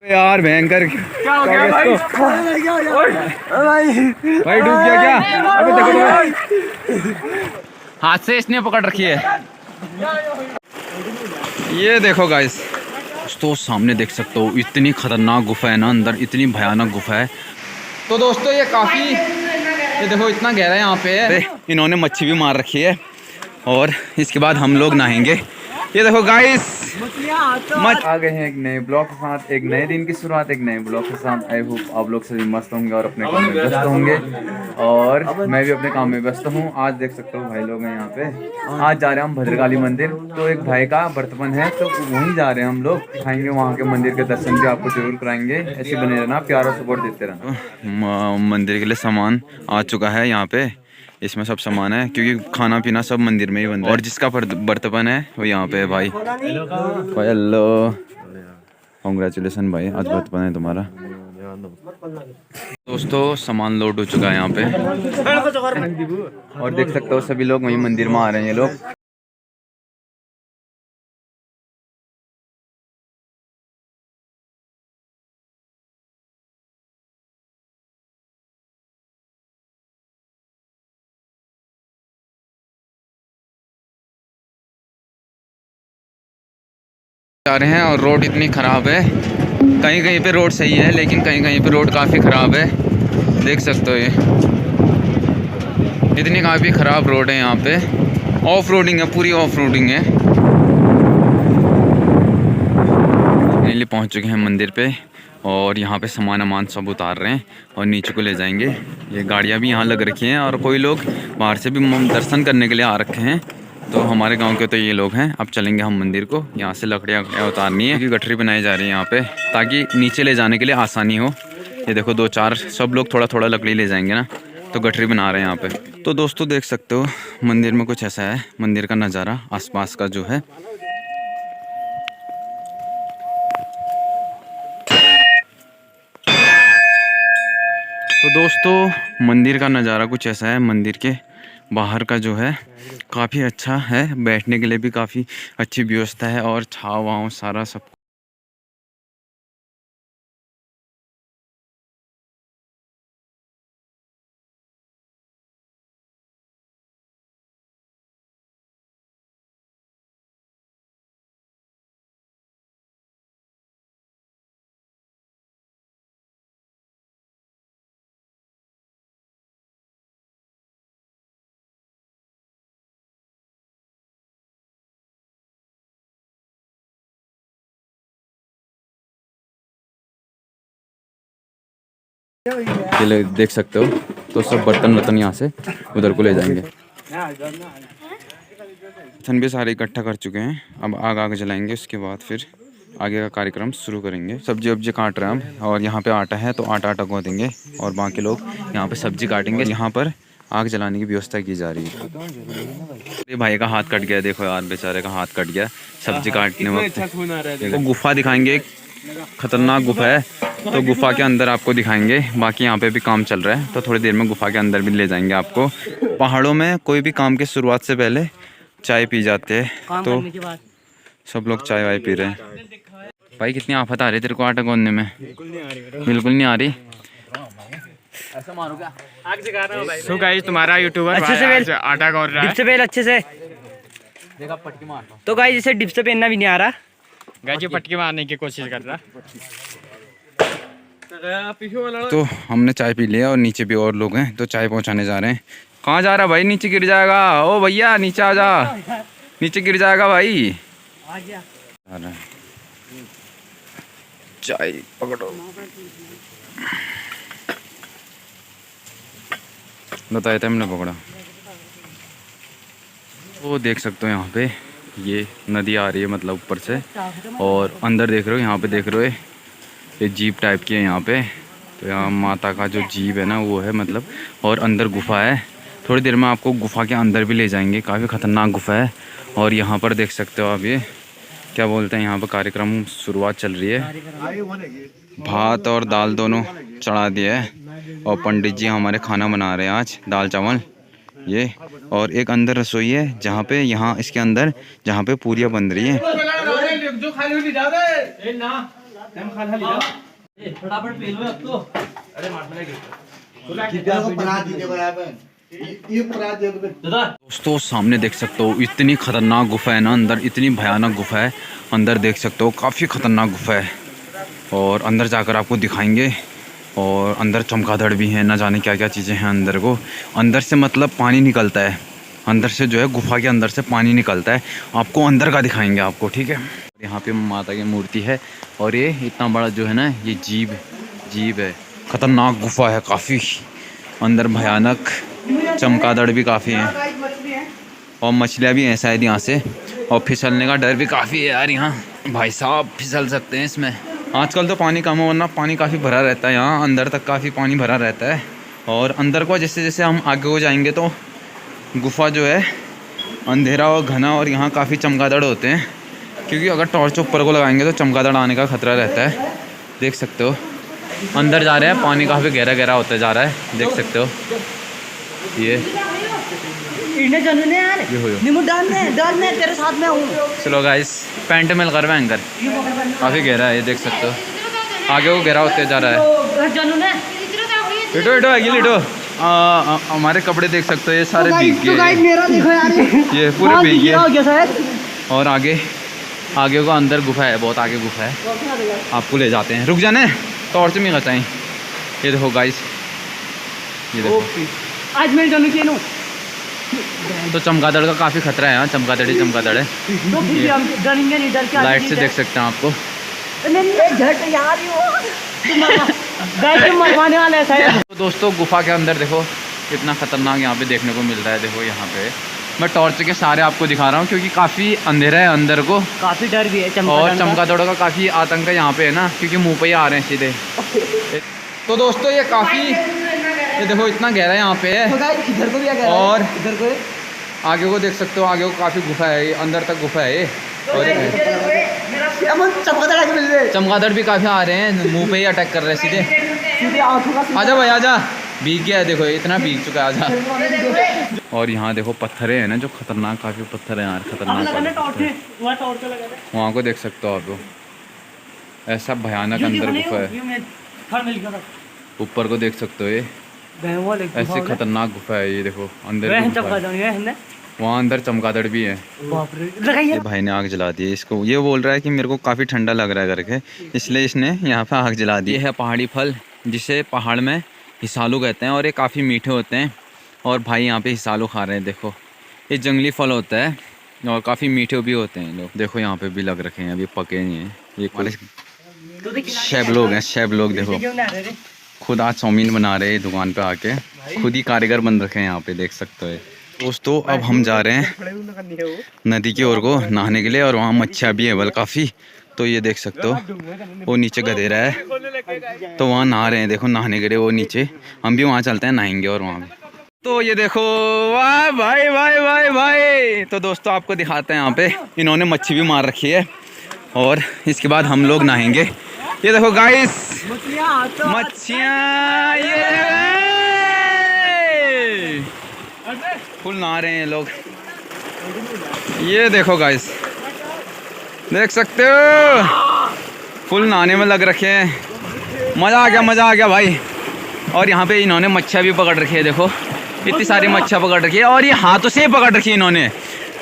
यार भयंकर क्या हो गया भाई? भाई डूब गया क्या? अबे देखो हाथ से इसने पकड़ रखी है। ये देखो गाइस, तो सामने देख सकते हो इतनी खतरनाक गुफा है ना, अंदर इतनी भयानक गुफा है। तो दोस्तों ये काफ़ी, ये देखो इतना गहरा है यहाँ पे। इन्होंने मच्छी भी मार रखी है और इसके बाद हम लोग नहाएंगे। ये देखो गाइस, आ गए हैं एक नए ब्लॉग के साथ, एक नए दिन की शुरुआत, एक नए ब्लॉग के साथ। आई होप आप लोग सभी मस्त होंगे और अपने काम में व्यस्त होंगे, और मैं भी अपने काम में व्यस्त हूँ। आज देख सकते हो भाई लोग हैं यहाँ पे। आज जा रहे हैं हम भद्रकाली मंदिर, तो एक भाई का बर्तमान है तो वहीं जा रहे हैं हम लोग। दिखाएंगे वहाँ के मंदिर के दर्शन भी आपको जरूर कराएंगे। ऐसे बने रहना, प्यार और सपोर्ट देते रहना। मंदिर के लिए सामान आ चुका है यहाँ पे, इसमें सब सामान है क्योंकि खाना पीना सब मंदिर में ही बनता है। और जिसका बर्तन है वो यहाँ पे है भाई। भाई हेलो, कॉन्ग्रेचुलेसन भाई, आज बर्तन है तुम्हारा। दोस्तों सामान लोड हो चुका है यहाँ पे, और देख सकते हो सभी लोग वहीं मंदिर में आ रहे हैं। ये लोग जा रहे हैं, और रोड इतनी ख़राब है, कहीं कहीं पे रोड सही है लेकिन कहीं कहीं पे रोड काफ़ी ख़राब है। देख सकते हो ये इतनी काफ़ी ख़राब रोड है यहाँ पे। ऑफ रोडिंग है, पूरी ऑफ रोडिंग है। फाइनली पहुँच चुके हैं मंदिर पे, और यहाँ पे सामान सब उतार रहे हैं और नीचे को ले जाएंगे। ये गाड़ियाँ भी यहाँ लग रखी हैं, और कोई लोग बाहर से भी दर्शन करने के लिए आ रखे हैं। तो हमारे गांव के तो ये लोग हैं। अब चलेंगे हम मंदिर को, यहाँ से लकड़ियाँ उतारनी है क्योंकि गठरी बनाई जा रही है यहाँ पे, ताकि नीचे ले जाने के लिए आसानी हो। ये देखो दो चार सब लोग थोड़ा थोड़ा लकड़ी ले जाएंगे ना, तो गठरी बना रहे हैं यहाँ पे। तो दोस्तों देख सकते हो मंदिर में कुछ ऐसा है, मंदिर का नज़ारा आसपास का जो है। तो दोस्तों मंदिर का नज़ारा कुछ ऐसा है। मंदिर के बाहर का जो है काफ़ी अच्छा है, बैठने के लिए भी काफ़ी अच्छी व्यवस्था है, और छाव वाव सारा सब। ये देख सकते हो, तो सब बर्तन यहाँ से उधर को ले जाएंगे। बर्तन भी सारे इकट्ठा कर चुके हैं, अब आग जलाएंगे, उसके बाद फिर आगे का कार्यक्रम शुरू करेंगे। सब्जी वब्जी काट रहे हैं हम, और यहाँ पे आटा है तो आटा गो देंगे, और बाकी लोग यहाँ पे सब्जी काटेंगे। यहाँ पर आग जलाने की व्यवस्था की जा रही है। ये भाई का हाथ कट गया, देखो यार बेचारे का हाथ कट गया सब्जी काटने वक्त। देखो गुफा दिखाएंगे, खतरनाक गुफा है, तो गुफा के अंदर आपको दिखाएंगे। बाकी यहाँ पे भी काम चल रहा है, तो थोड़ी देर में गुफा के अंदर भी ले जाएंगे आपको। पहाड़ों में कोई भी काम की शुरुआत से पहले चाय पी जाते हैं, तो सब लोग चाय वाय पी रहे हैं। भाई कितनी आफत आ रही है तेरे को आटा गूंदने में? बिल्कुल नहीं आ रही। ऐसा मारो क्या? आग जगा रहा हूं भाई। सो गाइस तुम्हारा यूट्यूबर अच्छे से आटा गूंद रहा है, डिप से पहले अच्छे से देखा पटकी मारता। तो गाइस इसे डिप से पहनना भी नहीं आ रहा, गाइस ये पटकी मारने की कोशिश कर रहा। तो हमने चाय पी लिया, और नीचे भी और लोग हैं तो चाय पहुंचाने जा रहे हैं। कहाँ जा रहा भाई? नीचे गिर जाएगा। ओ भैया नीचे आ जा, नीचे गिर जाएगा भाई। आ गया। चाय पकड़ो, बताया था हमने पकड़ा। वो देख सकते हो यहाँ पे ये नदी आ रही है, मतलब ऊपर से, और अंदर देख रहे हो, यहाँ पे देख रहे हो ये जीप टाइप की है यहाँ पे। तो यहाँ माता का जो जीप है ना वो है मतलब, और अंदर गुफा है। थोड़ी देर में आपको गुफा के अंदर भी ले जाएंगे, काफ़ी ख़तरनाक गुफा है। और यहाँ पर देख सकते हो आप, ये क्या बोलते हैं, यहाँ पर कार्यक्रम शुरुआत चल रही है। भात और दाल दोनों चढ़ा दिया है, और पंडित जी हमारे खाना बना रहे हैं आज, दाल चावल ये। और एक अंदर रसोई है जहाँ पे, यहाँ इसके अंदर जहाँ पे पूरियाँ बन रही हैं। दोस्तों सामने देख सकते हो इतनी खतरनाक गुफा है ना अंदर, इतनी भयानक गुफा है अंदर, देख सकते हो काफ़ी खतरनाक गुफा है। और अंदर जाकर आपको दिखाएंगे। और अंदर चमगादड़ भी हैं, ना जाने क्या क्या चीज़ें हैं अंदर को। अंदर से मतलब पानी निकलता है, अंदर से जो है गुफा के अंदर से पानी निकलता है। आपको अंदर का दिखाएंगे आपको, ठीक है। यहाँ पे माता की मूर्ति है और ये इतना बड़ा जो है ना ये जीव है। खतरनाक गुफा है काफ़ी, अंदर भयानक, चमगादड़ भी काफ़ी हैं और मछलियाँ भी हैं शायद यहाँ से। और फिसलने का डर भी काफ़ी है यार, यहाँ भाई साहब फिसल सकते हैं इसमें। आजकल तो पानी कम है, वरना पानी काफ़ी भरा रहता है यहाँ, अंदर तक काफ़ी पानी भरा रहता है। और अंदर को जैसे जैसे हम आगे को जाएंगे तो गुफा जो है अंधेरा और घना, और यहाँ काफ़ी चमगादड़ होते हैं, क्योंकि अगर टॉर्च ऊपर को लगाएंगे तो चमगादड़ आने का खतरा रहता है। देख सकते हो अंदर जा रहे हैं, पानी काफ़ी गहरा गहरा होता जा रहा है, देख सकते हो। ये डालने तेरे साथ में हूँ। चलो गाइस, पैंट मिल कर बैंकर काफ़ी गहरा है, ये देख सकते हो आगे वो गहरा होते जा रहा है। लिटो हमारे कपड़े देख सकते हो ये सारे भीग गए, ये पूरे भीग गए। और आगे को अंदर गुफा है, बहुत आगे गुफा है, आपको ले जाते हैं। रुक जाने टॉर्च में खचाएं। ये देखो गाइस, ये देखो आज मेरे जानू के नो तो चमगादड़ का काफ़ी खतरा है यहाँ, चमगादड़ ही चमगादड़ है। तो फिर हम डरेंगे नहीं, डर के लाइट से देख सकते हैं आपको। झट यार मरवाने वाला है। तो दोस्तों गुफा के अंदर देखो कितना खतरनाक यहाँ पे देखने को मिल रहा है। देखो यहाँ पे मैं टॉर्च के सारे आपको दिखा रहा हूँ, क्योंकि काफ़ी अंधेरा है अंदर को, काफ़ी डर भी है और चमगादड़ों का काफ़ी आतंक है यहाँ पे है ना, क्योंकि मुँह पे ही आ रहे हैं सीधे। तो दोस्तों ये काफ़ी, ये देखो इतना गहरा यहाँ पे है, इधर को भी है और इधर को आगे को देख सकते हो, आगे को काफ़ी गुफा है, अंदर तक गुफा है ये। और चमगादड़ भी काफ़ी आ रहे हैं, मुंह पे ही अटैक कर रहे हैं सीधे। आजा भाई आजा, भीग गया है देखो, इतना भीग चुका है, आजा। और यहाँ देखो पत्थरें हैं ना जो खतरनाक, काफ़ी पत्थर हैं यार, खतरनाक। वहाँ को देख सकते हो आप, ऐसा भयानक अंदर गुफा है। ऊपर को देख सकते हो ये ऐसे खतरनाक गुफा है, ये देखो अंदर वहाँ अंदर चमगादड़ भी है। ये भाई ने आग जला दी है, इसको ये बोल रहा है कि मेरे को काफ़ी ठंडा लग रहा है करके, इसलिए इसने यहाँ पे आग जला दी है। पहाड़ी फल जिसे पहाड़ में हिसालू कहते हैं, और ये काफ़ी मीठे होते हैं, और भाई यहाँ पे हिसालू खा रहे हैं। देखो ये जंगली फल होता है और काफ़ी मीठे भी होते हैं लोग। देखो यहाँ पे भी लग रखे हैं, अभी पके नहीं हैं। ये शेफ लोग हैं, शेफ लोग देखो खुद आज चाउमीन बना रहे हैं दुकान पे आके, खुद ही कारीगर बन रखे हैं यहाँ पे, देख सकते हो। दोस्तों अब हम जा रहे हैं नदी की ओर को नहाने के लिए, और वहाँ मच्छियाँ भी है बल काफ़ी। तो ये देख सकते हो वो नीचे गधेरा है, तो वहाँ नहा रहे हैं, देखो नहाने के लिए वो नीचे। हम भी वहाँ चलते हैं, नहाएंगे। और वहाँ तो ये देखो, वाह भाई भाई भाई भाई। तो दोस्तों आपको दिखाते हैं, यहाँ पे इन्होंने मच्छी भी मार रखी है, और इसके बाद हम लोग नहाएंगे। ये देखो गाइस मच्छियाँ, ये फुल नहा रहे हैं लोग। ये देखो गाइस, देख सकते हो फुल नहाने में लग रखे हैं। मज़ा आ गया, मज़ा आ गया भाई। और यहाँ पे इन्होंने मच्छियाँ भी पकड़ रखी है, देखो इतनी सारी मच्छियाँ पकड़ रखी है, और ये हाथों से ही पकड़ रखी है इन्होंने,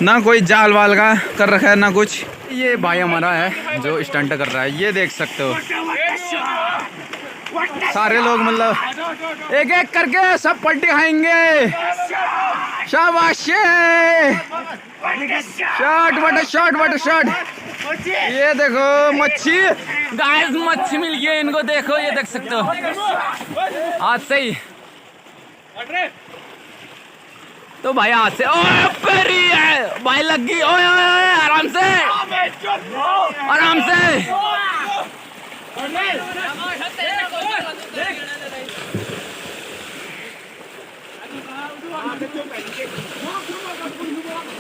ना कोई जाल वाल का कर रखा है ना कुछ। ये भाई हमारा है जो स्टंट कर रहा है, ये देख सकते हो सारे लोग मतलब एक एक करके सब पलटी खाएंगे। शाबाश, shot but shot but shot. ये देखो मच्छी गाइस, मच्छी मिल गई इनको, देखो ये देख सकते हो हाथ से ही। तो भाई हाथ से, ओए पेरी है भाई, लग गई। ओए आराम से आराम से।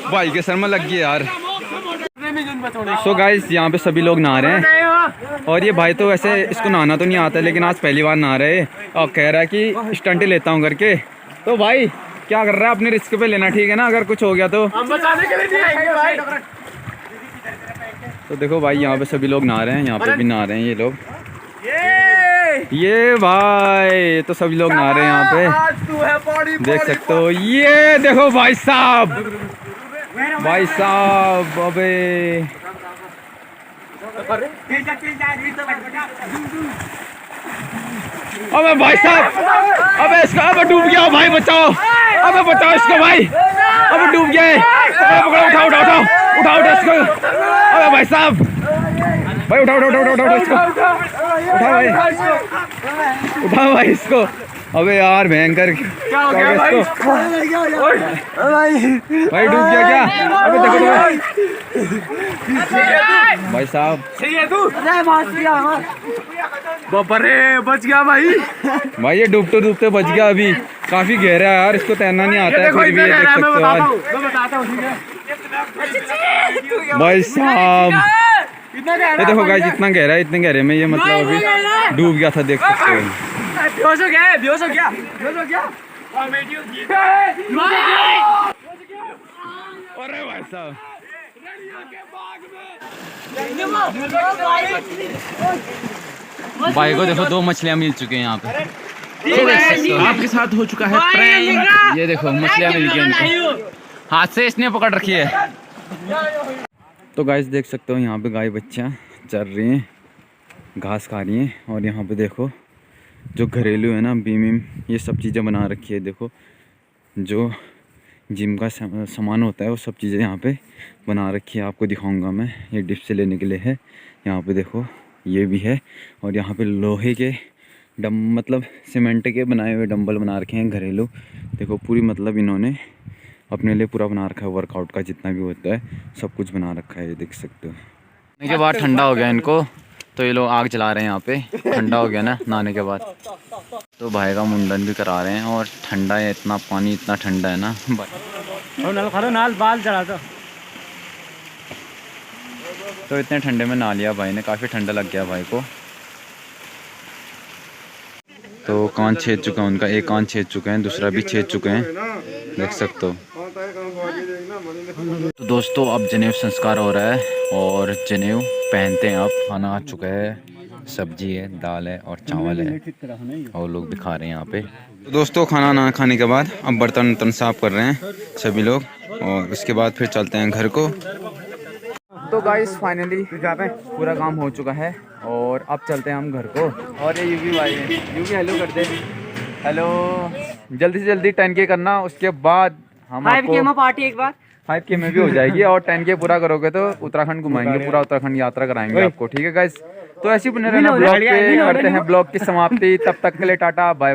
भाई के सर में लग गई यार। सो गाइस यहाँ पे सभी लोग नहा रहे हैं, और ये भाई तो वैसे इसको नहाना तो नहीं आता, लेकिन आज पहली बार नहा रहे और कह रहा है कि स्टंट ही लेता हूँ करके। तो भाई क्या कर रहा है, अपने रिस्क पे लेना, ठीक है ना, अगर कुछ हो गया तो। हम बचाने के लिए नहीं आएंगे भाई। तो देखो भाई यहाँ पे सभी लोग नहा रहे हैं, यहाँ पे भी नहा रहे हैं ये लोग। ये भाई तो सभी लोग नहा रहे हैं यहाँ पे, देख सकते हो। ये देखो भाई साहब, भाई साहब, अबे अबे भाई साहब, अबे इसका, अबे डूब गया भाई, बचाओ, अबे बचाओ इसको भाई, अबे डूब गया है, पकड़ो, उठाओ उठाओ उठाओ उठाओ उठाओ इसको, अबे भाई साहब, भाई उठाओ उठाओ उठाओ उठाओ इसको, उठाओ भाई, उठाओ भाई इसको। अबे यार भयंकर, क्या हो गया भाई इसको? भाई डूब गया क्या? अबे देखो भाई साहब, सही है तू? बापरे बच गया भाई। भाई ये डूबते डूबते बच गया। अभी काफी गहरा है यार, इसको तैरना नहीं आता है, फिर भी ये देख सकते हो यार। मैं बताता हूँ, ठीक है भाई साहब ये देखो गाइस, इतना गहरा है, इतने गहरे में ये मतलब अभी डूब गया था, देख सकते हो। बेहोश हो गया, बेहोश हो गया, बेहोश हो गया। अरे भाई साहब, भाई को देखो 2 मछलियां मिल चुकी हैं यहाँ पे। आपके साथ हो चुका है प्रैंक। ये देखो मछलियां मिल गई उनको, हाथ से इसने पकड़ रखी है। तो गाइस देख सकते हो यहाँ पे गाय बच्चियाँ चर रही हैं, घास खा रही हैं। और यहाँ पे देखो जो घरेलू है ना, बीम ये सब चीज़ें बना रखी है। देखो जो जिम का सामान होता है वो सब चीज़ें यहाँ पे बना रखी है, आपको दिखाऊंगा मैं। ये डिप से लेने के लिए है। यहाँ पे देखो ये भी है। और यहाँ पे लोहे के मतलब सीमेंट के बनाए हुए डंबल बना रखे हैं घरेलू। देखो पूरी मतलब इन्होंने अपने लिए पूरा बना रखा है, वर्कआउट का जितना भी होता है सब कुछ बना रखा है, ये देख सकते हो। नहाने के बाद ठंडा हो गया इनको, तो ये लोग आग जला रहे हैं यहाँ पे। ठंडा हो गया ना नहाने के बाद, तो भाई का मुंडन भी करा रहे हैं। और ठंडा है, इतना पानी इतना ठंडा है ना भाई। नाल बाल चढ़ा दो। तो इतने ठंडे में नहा लिया भाई ने, काफ़ी ठंडा लग गया भाई को। तो कान छेद चुका है उनका, एक कान छेद चुके हैं, दूसरा भी छेद चुके हैं, देख सकते हो। तो दोस्तों अब जनेऊ संस्कार हो रहा है और जनेऊ पहनते हैं। अब खाना आ चुका है, सब्जी है, दाल है और चावल है, और लोग भी खा रहे हैं यहाँ पे। तो दोस्तों खाना ना खाने के बाद अब बर्तन साफ कर रहे हैं सभी लोग, और उसके बाद फिर चलते हैं घर को। तो गाइस फाइनली पूरा काम हो चुका है और अब चलते हैं हम घर को। और ये यूवी भाई है, यूवी हेलो कर दे। हेलो, जल्दी से जल्दी 10K करना, उसके बाद हम 5K में पार्टी एक बार। 5K में भी हो जाएगी। और 10K पूरा करोगे तो उत्तराखंड घुमाएंगे, पूरा उत्तराखंड यात्रा कराएंगे आपको, ठीक है गाइस। तो ऐसे ही बने रहना ब्लॉग पे, करते हैं ब्लॉग की समाप्ति। तब तक के लिए टाटा बाय।